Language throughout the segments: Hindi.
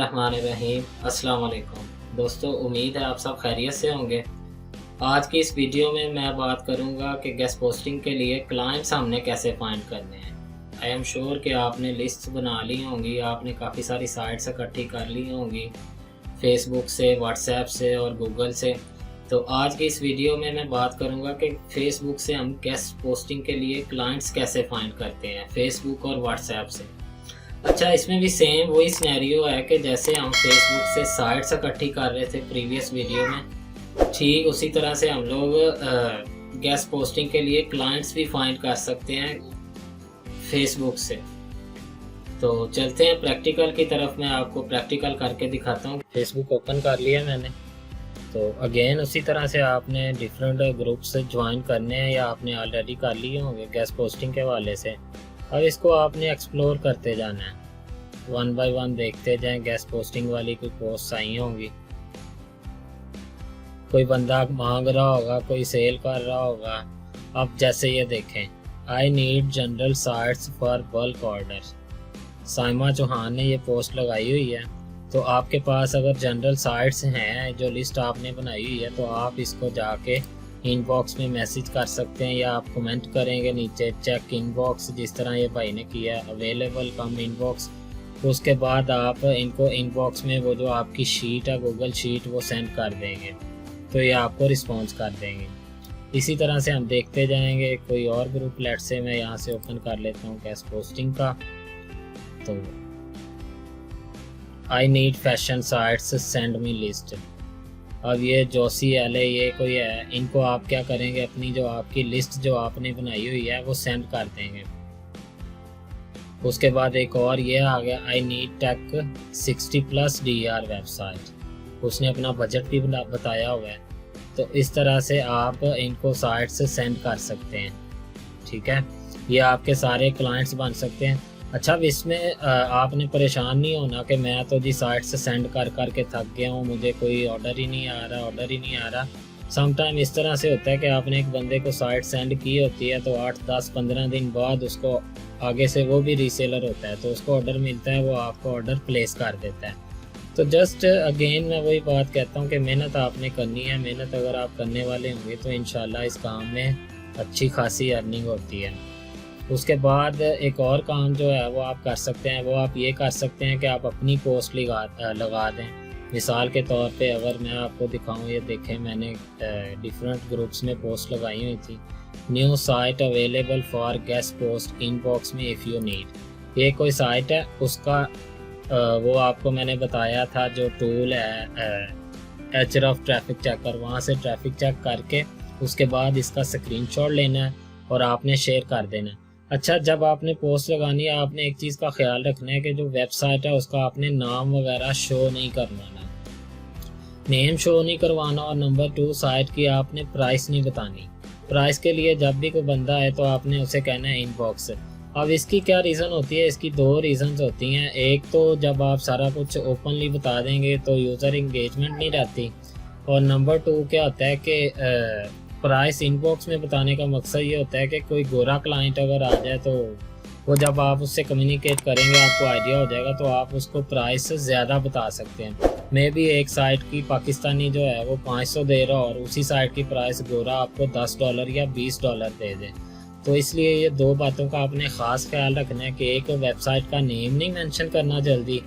बिस्मिल्लाहिर्रहमानिर्रहीम। अस्सलाम वालेकुम दोस्तों, उम्मीद है आप सब खैरियत से होंगे। आज की इस वीडियो में मैं बात करूंगा कि गेस्ट पोस्टिंग के लिए क्लाइंट्स हमने कैसे फाइंड करने हैं। आई एम श्योर कि आपने लिस्ट बना ली होंगी, आपने काफ़ी सारी साइट्स इकट्ठी कर ली होंगी, फेसबुक से, व्हाट्सएप से और गूगल से। तो आज की इस वीडियो में मैं बात करूंगा कि फेसबुक से हम गेस्ट पोस्टिंग के लिए क्लाइंट्स कैसे फाइंड करते हैं, फेसबुक और व्हाट्सएप से। अच्छा, इसमें भी सेम वही सिनेरियो है कि जैसे हम फेसबुक से साइट्स इकट्ठी कर रहे थे प्रीवियस वीडियो में, ठीक उसी तरह से हम लोग गेस्ट पोस्टिंग के लिए क्लाइंट्स भी फाइंड कर सकते हैं फेसबुक से। तो चलते हैं प्रैक्टिकल की तरफ, मैं आपको प्रैक्टिकल करके दिखाता हूँ। फेसबुक ओपन कर लिया मैंने। तो अगेन उसी तरह से आपने डिफरेंट ग्रुप्स से ज्वाइन करने हैं या आपने ऑलरेडी कर लिए होंगे गेस्ट पोस्टिंग के हवाले से। अब इसको आपने एक्सप्लोर करते जाना है, वन बाय वन देखते जाएं। गेस्ट पोस्टिंग वाली कोई पोस्ट आई होंगी, कोई बंदा मांग रहा होगा, कोई सेल कर रहा होगा। अब जैसे ये देखें, I need general sites for bulk order. Saima Chauhan ने ये पोस्ट लगाई हुई है। तो आपके पास अगर जनरल साइट्स हैं, जो लिस्ट आपने बनाई हुई है, तो आप इसको जाके इनबॉक्स में मैसेज कर सकते हैं या आप कमेंट करेंगे नीचे चेक इनबॉक्स, जिस तरह ये भाई ने किया है, अवेलेबल कम इनबॉक्स। तो उसके बाद आप इनको इनबॉक्स में वो जो आपकी शीट है, गूगल शीट, वो सेंड कर देंगे, तो ये आपको रिस्पॉन्स कर देंगे। इसी तरह से हम देखते जाएंगे। कोई और ग्रुप लेट से मैं यहाँ से ओपन कर लेता हूँ गेस्ट पोस्टिंग का। तो I need fashion sites send me list. अब ये जोसी एले ये कोई है, इनको आप क्या करेंगे, अपनी जो आपकी लिस्ट जो आपने बनाई हुई है वो सेंड कर देंगे। उसके बाद एक और ये आ गया, I need take 60+ DR website. उसने अपना बजट भी बताया हुआ है। तो इस तरह से आप इनको साइट से सेंड कर सकते हैं। ठीक है, ये आपके सारे क्लाइंट्स बन सकते हैं। अच्छा, अब इसमें आपने परेशान नहीं होना कि मैं तो जी साइट से सेंड कर कर के थक गया हूँ, मुझे कोई ऑर्डर ही नहीं आ रहा। समटाइम इस तरह से होता है कि आपने एक बंदे को साइट सेंड की होती है, तो 8, 10, 15 दिन बाद उसको आगे से, वो भी रीसेलर होता है, तो उसको ऑर्डर मिलता है, वो आपको ऑर्डर प्लेस कर देता है। तो जस्ट अगेन मैं वही बात कहता हूँ कि मेहनत आपने करनी है। मेहनत अगर आप करने वाले होंगे तो इंशाल्लाह इस काम में अच्छी खासी अर्निंग होती है। उसके बाद एक और काम जो है वो आप कर सकते हैं, वो आप ये कर सकते हैं कि आप अपनी पोस्ट लगा दें। मिसाल के तौर पे अगर मैं आपको दिखाऊं, ये देखें, मैंने डिफरेंट ग्रुप्स में पोस्ट लगाई हुई थी। New site available for guest post inbox में इफ़ यू नीड। ये कोई साइट है, उसका वो आपको मैंने बताया था, जो टूल है एचरफ ट्रैफिक चेकर, वहाँ से ट्रैफिक चेक करके उसके बाद इसका स्क्रीनशॉट लेना है और आपने शेयर कर देना है। अच्छा, जब आपने पोस्ट लगानी है, आपने एक चीज़ का ख्याल रखना है कि जो वेबसाइट है उसका आपने नाम वगैरह शो नहीं करवाना, नेम शो नहीं करवाना। और नंबर 2, साइट की आपने प्राइस नहीं बतानी। प्राइस के लिए जब भी कोई बंदा है तो आपने उसे कहना है इनबॉक्स। अब इसकी क्या रीज़न होती है, इसकी 2 रीज़न्स होती हैं। एक तो जब आप सारा कुछ ओपनली बता देंगे तो यूज़र इंगेजमेंट नहीं रहती, और नंबर 2 क्या होता है कि प्राइस इनबॉक्स में बताने का मकसद ये होता है कि कोई गोरा क्लाइंट अगर आ जाए तो वो जब आप उससे कम्युनिकेट करेंगे, आपको आइडिया हो जाएगा, तो आप उसको प्राइस ज़्यादा बता सकते हैं। मे भी एक साइट की पाकिस्तानी जो है वो 500 दे रहा और उसी साइट की प्राइस गोरा आपको $10 या $20 दे दे। तो इसलिए ये 2 बातों का आपने ख़ास ख्याल रखना है कि एक वेबसाइट का नेम नहीं मेंशन करना जल्दी,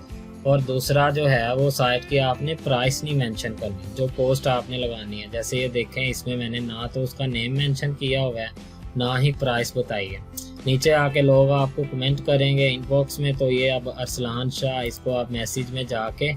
और दूसरा जो है वो साइट की आपने प्राइस नहीं मेंशन करनी जो पोस्ट आपने लगानी है। जैसे ये देखें, इसमें मैंने ना तो उसका नेम मेंशन किया हुआ है, ना ही प्राइस बताई है। नीचे आके लोग आपको कमेंट करेंगे इनबॉक्स में, तो ये अब अरसलान शाह, इसको आप मैसेज में जाके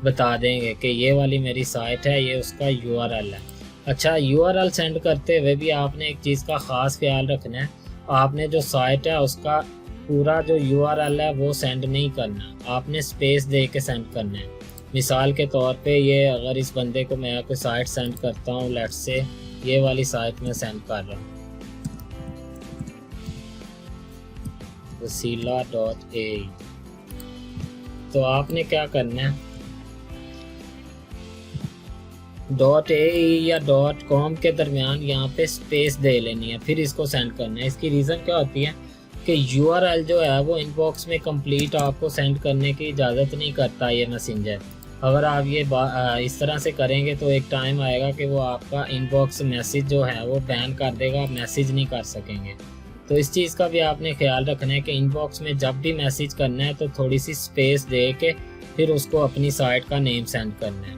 बता देंगे कि ये वाली मेरी साइट है, ये उसका URL है। अच्छा, URL सेंड करते हुए भी आपने एक चीज़ का ख़ास ख्याल रखना है, आपने जो साइट है उसका पूरा जो URL है वो सेंड नहीं करना, आपने स्पेस दे के सेंड करना है। मिसाल के तौर पे ये अगर इस बंदे को मैं कोई साइट सेंड करता हूँ, लेट्स से ये वाली साइट में सेंड कर रहा हूँ, wasila.ae। तो आपने क्या करना है, .ae या .com के दरमियान यहाँ पे स्पेस दे लेनी है, फिर इसको सेंड करना है। इसकी रीज़न क्या होती है, कि URL जो है वो इनबॉक्स में कंप्लीट आपको सेंड करने की इजाज़त नहीं करता ये मैसेंजर। अगर आप ये इस तरह से करेंगे तो एक टाइम आएगा कि वो आपका इनबॉक्स मैसेज जो है वो बैन कर देगा, आप मैसेज नहीं कर सकेंगे। तो इस चीज़ का भी आपने ख्याल रखना है कि इनबॉक्स में जब भी मैसेज करना है तो थोड़ी सी स्पेस दे के फिर उसको अपनी साइट का नेम सेंड करना है,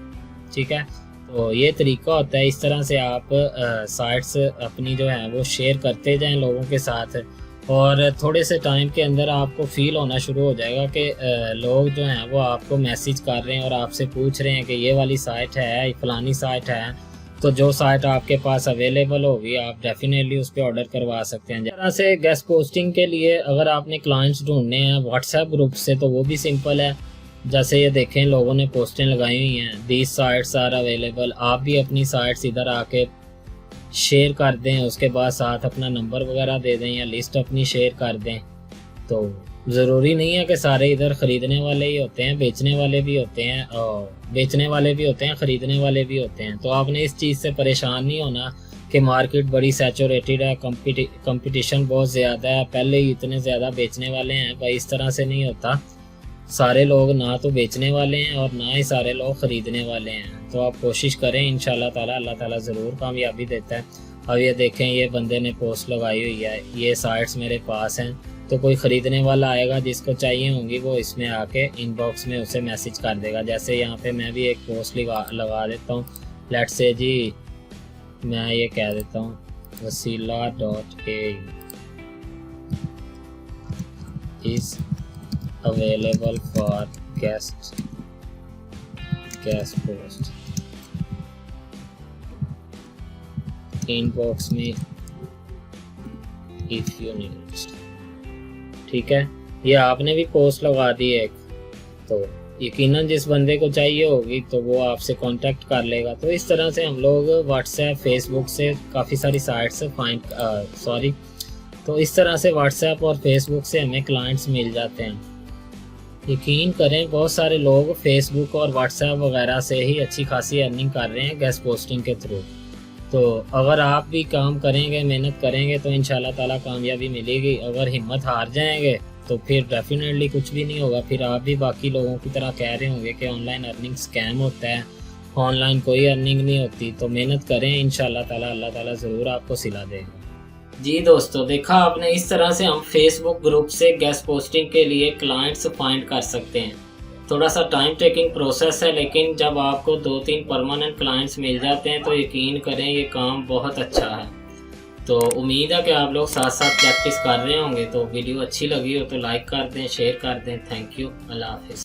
ठीक है। तो ये तरीका होता है, इस तरह से आप साइट्स अपनी जो है वो शेयर करते जाएं लोगों के साथ, और थोड़े से टाइम के अंदर आपको फील होना शुरू हो जाएगा कि लोग जो हैं वो आपको मैसेज कर रहे हैं और आपसे पूछ रहे हैं कि ये वाली साइट है, फलानी साइट है। तो जो साइट आपके पास अवेलेबल होगी आप डेफिनेटली उस पर ऑर्डर करवा सकते हैं। इस तरह से गेस्ट पोस्टिंग के लिए अगर आपने क्लाइंट्स ढूंढने हैं व्हाट्सएप ग्रुप से तो वो भी सिंपल है। जैसे ये देखें लोगों ने पोस्टें लगाई हुई हैं, दीज साइट्स आर अवेलेबल। आप भी अपनी साइट्स इधर आके शेयर कर दें, उसके बाद साथ अपना नंबर वगैरह दे दें या लिस्ट अपनी शेयर कर दें। तो ज़रूरी नहीं है कि सारे इधर ख़रीदने वाले ही होते हैं, बेचने वाले भी होते हैं, और बेचने वाले भी होते हैं, ख़रीदने वाले भी होते हैं। तो आपने इस चीज़ से परेशान नहीं होना कि मार्केट बड़ी सैचुरेटेड है, कंपटीशन बहुत ज़्यादा है, पहले ही इतने ज़्यादा बेचने वाले हैं। भाई इस तरह से नहीं होता, सारे लोग ना तो बेचने वाले हैं और ना ही सारे लोग ख़रीदने वाले हैं। तो आप कोशिश करें, इंशाल्लाह ताला अल्लाह ताला ज़रूर कामयाबी देता है। अब ये देखें ये बंदे ने पोस्ट लगाई हुई है, ये साइट्स मेरे पास हैं, तो कोई ख़रीदने वाला आएगा जिसको चाहिए होंगी वो इसमें आके इनबॉक्स में उसे मैसेज कर देगा। जैसे यहाँ पे मैं भी एक पोस्ट लगा देता हूँ, लेट्स से जी मैं ये कह देता हूँ wasila.au is available for guest post inbox में इफ यू नीड। ठीक है, ये आपने भी पोस्ट लगा दी एक, तो यकीनन जिस बंदे को चाहिए होगी तो वो आपसे कांटेक्ट कर लेगा। तो इस तरह से हम लोग व्हाट्सएप फेसबुक से काफ़ी सारी साइट्स से तो इस तरह से व्हाट्सएप और फेसबुक से हमें क्लाइंट्स मिल जाते हैं। यकीन करें बहुत सारे लोग फेसबुक और व्हाट्सएप वगैरह से ही अच्छी खासी अर्निंग कर रहे हैं गेस्ट पोस्टिंग के थ्रू। तो अगर आप भी काम करेंगे, मेहनत करेंगे तो इंशाल्लाह ताला कामयाबी मिलेगी। अगर हिम्मत हार जाएंगे तो फिर डेफिनेटली कुछ भी नहीं होगा, फिर आप भी बाकी लोगों की तरह कह रहे होंगे कि ऑनलाइन अर्निंग स्कैम होता है, ऑनलाइन कोई अर्निंग नहीं होती। तो मेहनत करें, इंशाल्लाह ताला अल्लाह ताला ज़रूर आपको सिला देगा। जी दोस्तों, देखा आपने, इस तरह से हम फेसबुक ग्रुप से गेस्ट पोस्टिंग के लिए क्लाइंट्स फाइंड कर सकते हैं। थोड़ा सा टाइम टेकिंग प्रोसेस है, लेकिन जब आपको 2-3 परमानेंट क्लाइंट्स मिल जाते हैं तो यकीन करें ये काम बहुत अच्छा है। तो उम्मीद है कि आप लोग साथ साथ प्रैक्टिस कर रहे होंगे। तो वीडियो अच्छी लगी हो तो लाइक कर दें, शेयर कर दें। थैंक यू, अल्लाह हाफिज़।